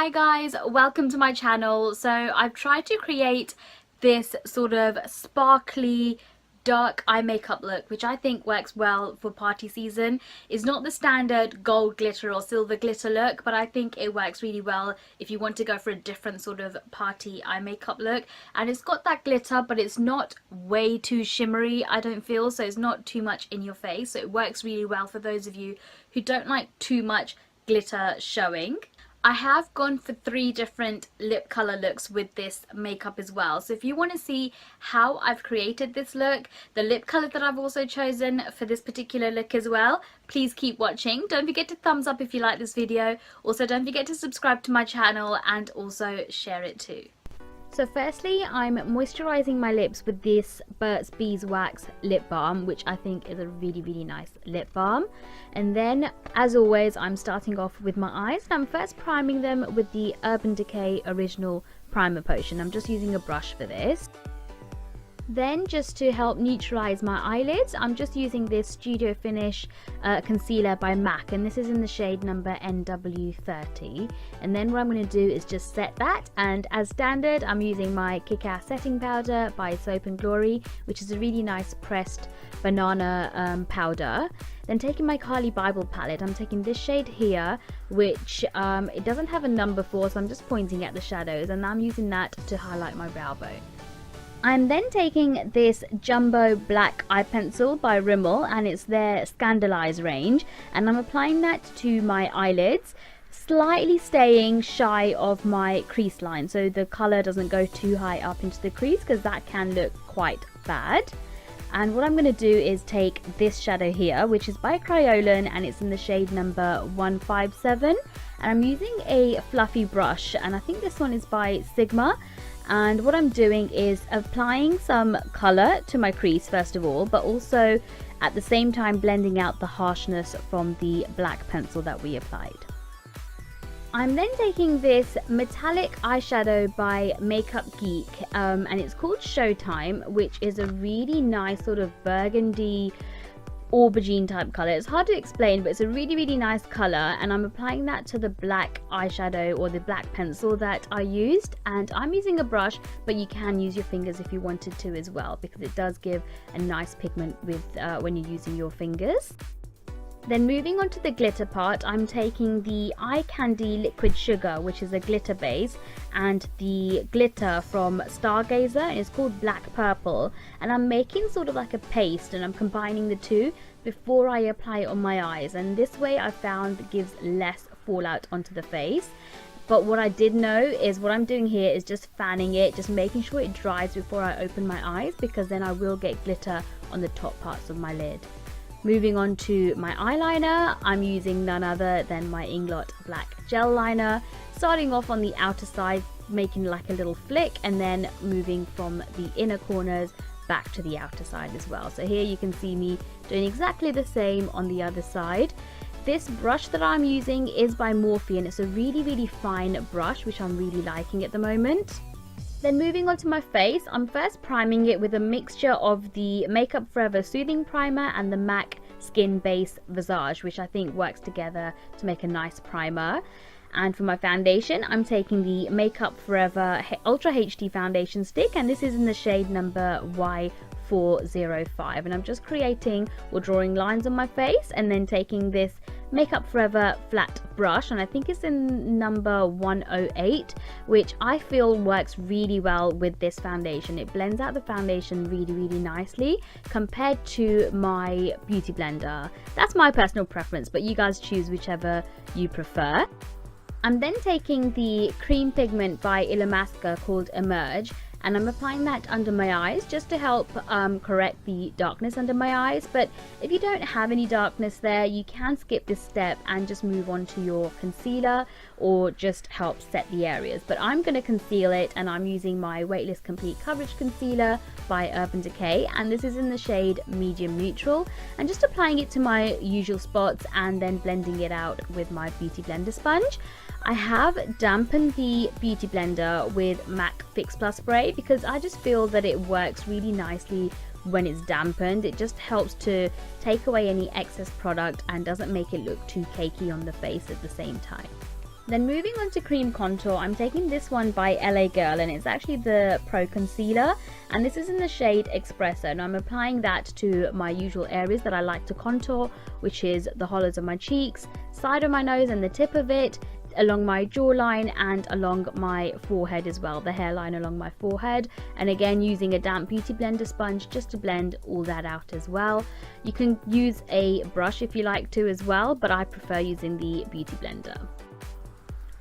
Hi guys, welcome to my channel. So I've tried to create this sort of sparkly dark eye makeup look, which I think works well for party season. It's not the standard gold glitter or silver glitter look, but I think it works really well if you want to go for a different sort of party eye makeup look. And it's got that glitter, but it's not way too shimmery, I don't feel, so it's not too much in your face. So it works really well for those of you who don't like too much glitter showing. I have gone for 3 different lip color looks with this makeup as well. So if you want to see how I've created this look, the lip color that I've also chosen for this particular look as well, please keep watching. Don't forget to thumbs up if you like this video. Also don't forget to subscribe to my channel and also share it too. So firstly, I'm moisturising my lips with this Bert's Beeswax lip balm, which I think is a really nice lip balm. And then, as always, I'm starting off with my eyes. And I'm first priming them with the Decay Original Primer Potion. I'm just using a brush for this. Then, just to help neutralise my eyelids, I'm just using this studiofinish concealer by MAC, and this is in the shade number NW30. And then what I'm going to do is just set that, and as standard I'm using my Kick-Ass setting powder by Soap & Glory, which is a really nice pressed banana powder. Then taking my Bybel palette, I'm taking this shade here, which it doesn't have a number for, so I'm just pointing at the shadows, and I'm using that to highlight my brow bone. I'm then taking this jumbo black eye pencil by Rimmel, and it's their Scandeleyes range, and I'm applying that to my eyelids, slightly staying shy of my crease line so the colour doesn't go too high up into the crease, because that can look quite bad. And what I'm going to do is take this shadow here, which is by Kryolan, and it's in the shade number 157, and I'm using a fluffy brush, and I think this one is by Sigma. And what I'm doing is applying some colour to my crease first of all, but also at the same time blending out the harshness from the black pencil that we applied. I'm then taking this metallic eyeshadow by Makeup Geek, and it's called Showtime, which is a really nice sort of burgundy aubergine type colour. It's hard to explain, but it's a really nice colour, and I'm applying that to the black eyeshadow or the black pencil that I used. And I'm using a brush, but you can use your fingers if you wanted to as well, because it does give a nice pigment with when you're using your fingers. Then moving on to the glitter part, I'm taking the Eye Candy Liquid Sugar, which is a glitter base, and the glitter from Stargazer, and it's called Black Purple, and I'm making sort of like a paste, and I'm combining the two before I apply it on my eyes, and this way I found gives less fallout onto the face. But what I did know is what I'm doing here is just fanning it, just making sure it dries before I open my eyes, because then I will get glitter on the top parts of my lid. Moving on to my eyeliner, I'm using none other than my Inglot black gel liner, starting off on the outer side, making like a little flick, and then moving from the inner corners back to the outer side as well. So here you can see me doing exactly the same on the other side. This brush that I'm using is by Morphe, and it's a really fine brush, which I'm really liking at the moment. Then moving on to my face, I'm first priming it with a mixture of the Makeup Forever Soothing Primer and the MAC Skin Base Visage, which I think works together to make a nice primer. And for my foundation, I'm taking the Makeup Forever Ultra HD Foundation Stick, and this is in the shade number Y405. And I'm just creating or drawing lines on my face, and then taking this Makeup Forever flat brush, and I think it's in number 108, which I feel works really well with this foundation. It blends out the foundation really nicely compared to my beauty blender. That's my personal preference, but you guys choose whichever you prefer. I'm then taking the cream pigment by Illamasqua called Emerge, and I'm applying that under my eyes just to help correct the darkness under my eyes. But if you don't have any darkness there, you can skip this step and just move on to your concealer, or just help set the areas. But I'm going to conceal it, and I'm using my Weightless Complete Coverage Concealer by Decay, and this is in the shade Medium Neutral, and just applying it to my usual spots and then blending it out with my Beauty Blender sponge. I have dampened the Beauty Blender with MAC Fix Plus Spray, because I just feel that it works really nicely when it's dampened. It just helps to take away any excess product and doesn't make it look too cakey on the face at the same time. Then moving on to cream contour, I'm taking this one by L.A Girl, and it's actually the Pro Concealer, and this is in the shade Expresso, and I'm applying that to my usual areas that I like to contour, which is the hollows of my cheeks, side of my nose and the tip of it, along my jawline and along my forehead as well, the hairline along my forehead, and again using a damp beauty blender sponge just to blend all that out as well. You can use a brush if you like to as well, but I prefer using the beauty blender.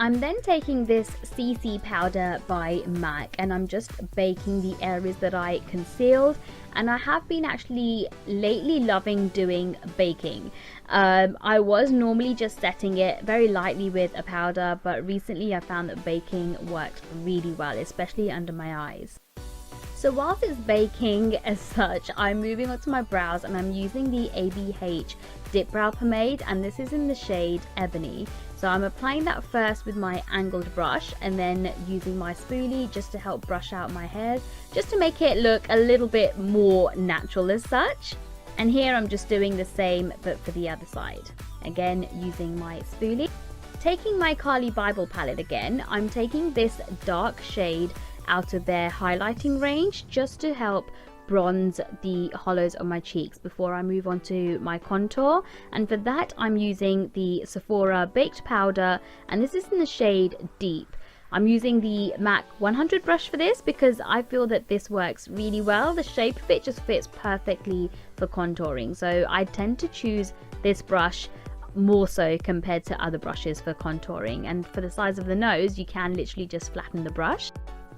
I'm then taking this CC powder by MAC, and I'm just baking the areas that I concealed, and I have been actually lately loving doing baking. I was normally just setting it very lightly with a powder, but recently I found that baking works really well, especially under my eyes. So whilst it's baking as such, I'm moving on to my brows, and I'm using the ABH Dipbrow pomade, and this is in the shade Ebony. So I'm applying that first with my angled brush, and then using my spoolie just to help brush out my hairs, just to make it look a little bit more natural as such. And here I'm just doing the same but for the other side, again using my spoolie. Taking my Bybel palette again, I'm taking this dark shade out of their highlighting range just to help bronze the hollows of my cheeks before I move on to my contour, and for that I'm using the Sephora baked powder, and this is in the shade Deep. I'm using the MAC 100 brush for this because I feel that this works really well. The shape of it just fits perfectly for contouring, so I tend to choose this brush more so compared to other brushes for contouring. And for the size of the nose, you can literally just flatten the brush.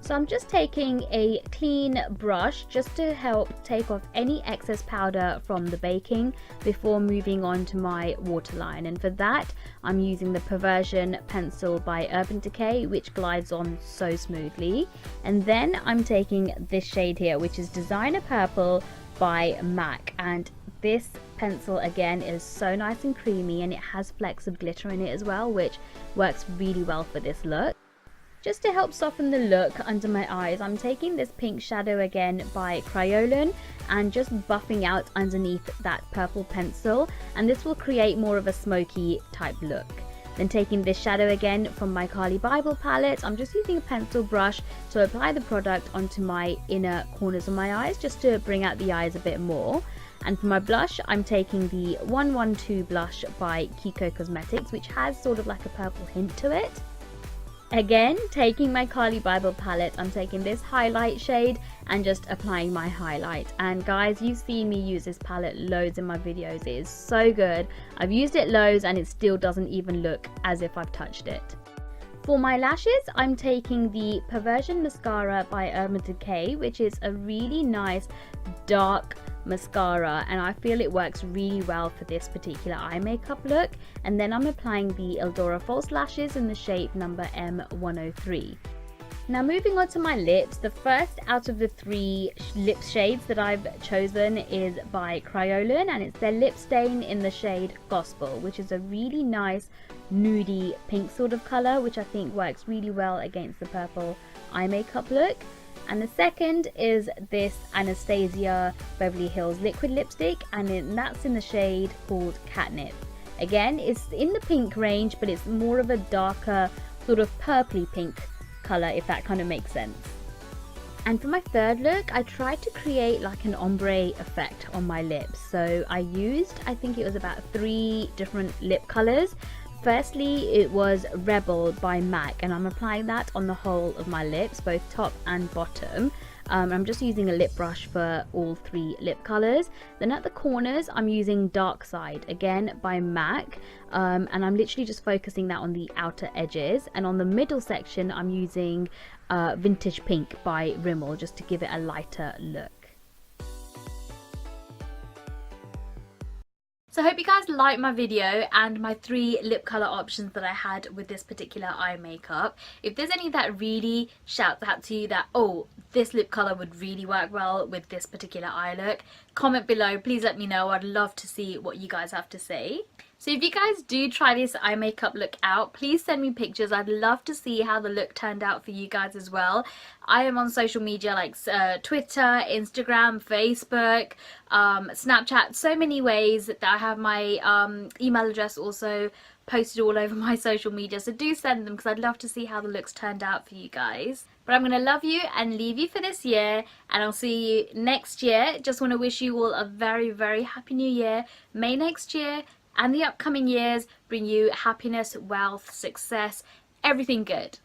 So I'm just taking a clean brush just to help take off any excess powder from the baking before moving on to my waterline, and for that I'm using the Perversion pencil by Urban Decay, which glides on so smoothly. And then I'm taking this shade here, which is Designer Purple by MAC, and this pencil again is so nice and creamy, and it has flecks of glitter in it as well, which works really well for this look. Just to help soften the look under my eyes, I'm taking this pink shadow again by Kryolan and just buffing out underneath that purple pencil, and this will create more of a smoky type look. Then taking this shadow again from my Bybel palette, I'm just using a pencil brush to apply the product onto my inner corners of my eyes just to bring out the eyes a bit more. And for my blush, I'm taking the 112 blush by Kiko Cosmetics, which has sort of like a purple hint to it. Again, taking my Bybel palette, I'm taking this highlight shade and just applying my highlight. And guys, you've seen me use this palette loads in my videos. It is so good. I've used it loads and it still doesn't even look as if I've touched it. For my lashes, I'm taking the Perversion mascara by Urban Decay, which is a really nice dark mascara, and I feel it works really well for this particular eye makeup look. And then I'm applying the Eldora false lashes in the shade number M103. Now moving on to my lips, the first out of the three lip shades that I've chosen is by Kryolan, and it's their lip stain in the shade Gospel, which is a really nice nudie pink sort of colour, which I think works really well against the purple eye makeup look. And the second is this Anastasia Beverly Hills liquid lipstick, and that's in the shade called Catnip. Again, it's in the pink range, but it's more of a darker sort of purpley pink colour, if that kind of makes sense. And for my third look, I tried to create like an ombre effect on my lips. So I used, I think it was about 3 different lip colours. Firstly, it was Rebel by MAC, and I'm applying that on the whole of my lips, both top and bottom. I'm just using a lip brush for all 3 lip colours. Then at the corners, I'm using Dark Side, again by MAC, and I'm literally just focusing that on the outer edges. And on the middle section, I'm using Vintage Pink by Rimmel, just to give it a lighter look. So I hope you guys liked my video and my 3 lip colour options that I had with this particular eye makeup. If there's any that really shouts out to you that, oh, this lip colour would really work well with this particular eye look, comment below, please let me know. I'd love to see what you guys have to say. So if you guys do try this eye makeup look out, please send me pictures. I'd love to see how the look turned out for you guys as well. I am on social media like Twitter, Instagram, Facebook, Snapchat, so many ways that I have my email address also posted all over my social media, so do send them because I'd love to see how the looks turned out for you guys. But I'm going to love you and leave you for this year, and I'll see you next year. Just want to wish you all a very, very happy new year. May next year and the upcoming years bring you happiness, wealth, success, everything good.